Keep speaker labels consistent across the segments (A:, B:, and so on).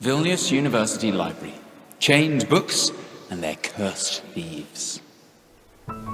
A: Vilnius University Library. Chained books and their cursed thieves.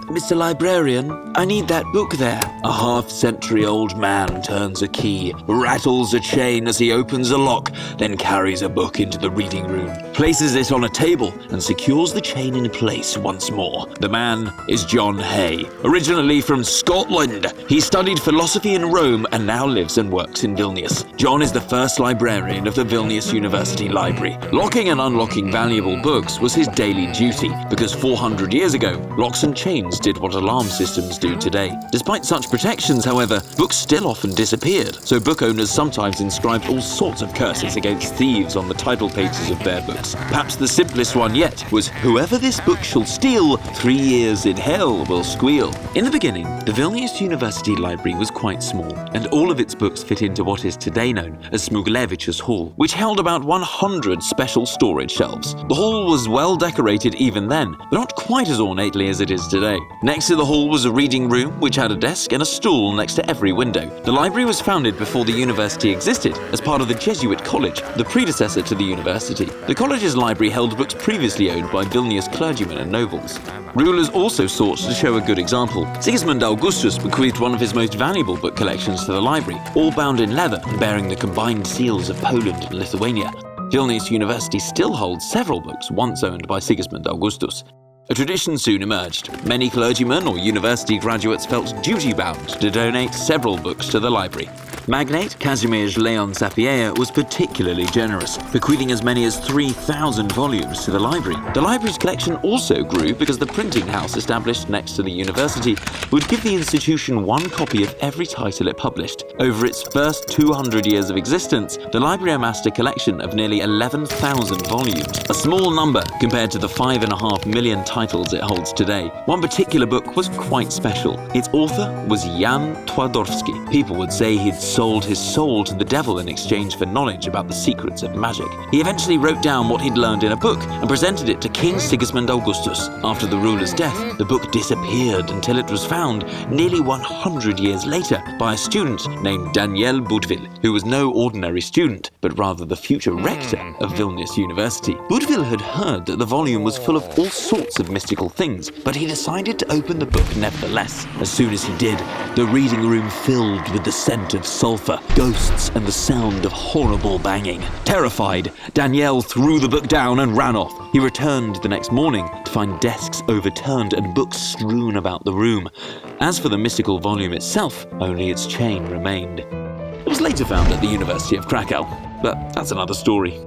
B: Mr. Librarian, I need that book there. A half-century-old man turns a key, rattles a chain as he opens a lock, then carries a book into the reading room, places it on a table, and secures the chain in place once more. The man is John Hay, originally from Scotland. He studied philosophy in Rome and now lives and works in Vilnius. John is the first librarian of the Vilnius University Library. Locking and unlocking valuable books was his daily duty, because 400 years ago, locks and chains did what alarm systems do today. Despite such protections, however, books still often disappeared, so book owners sometimes inscribed all sorts of curses against thieves on the title pages of their books. Perhaps the simplest one yet was, "Whoever this book shall steal, 3 years in hell will squeal." In the beginning, the Vilnius University Library was quite small, and all of its books fit into what is today known as Smuglewicz Hall, which held about 100 special storage shelves. The hall was well decorated even then, but not quite as ornately as it is today. Next to the hall was a reading room, which had a desk and a stool next to every window. The library was founded before the university existed, as part of the Jesuit College, the predecessor to the university. The college's library held books previously owned by Vilnius clergymen and nobles. Rulers also sought to show a good example. Sigismund Augustus bequeathed one of his most valuable book collections to the library, all bound in leather and bearing the combined seals of Poland and Lithuania. Vilnius University still holds several books once owned by Sigismund Augustus. A tradition soon emerged. Many clergymen or university graduates felt duty-bound to donate several books to the library. Magnate Kazimierz Leon Sapieha was particularly generous, bequeathing as many as 3,000 volumes to the library. The library's collection also grew because the printing house established next to the university would give the institution one copy of every title it published. Over its first 200 years of existence, the library amassed a collection of nearly 11,000 volumes, a small number compared to the 5.5 million titles it holds today. One particular book was quite special. Its author was Jan Twardowski. People would say he'd sold his soul to the devil in exchange for knowledge about the secrets of magic. He eventually wrote down what he'd learned in a book and presented it to King Sigismund Augustus. After the ruler's death, the book disappeared until it was found nearly 100 years later by a student named Daniel Budvil, who was no ordinary student, but rather the future rector of Vilnius University. Budvil had heard that the volume was full of all sorts of mystical things, but he decided to open the book nevertheless. As soon as he did, the reading room filled with the scent of sulfur, ghosts, and the sound of horrible banging. Terrified, Danielle threw the book down and ran off. He returned the next morning to find desks overturned and books strewn about the room. As for the mystical volume itself, only its chain remained. It was later found at the University of Krakow, but that's another story.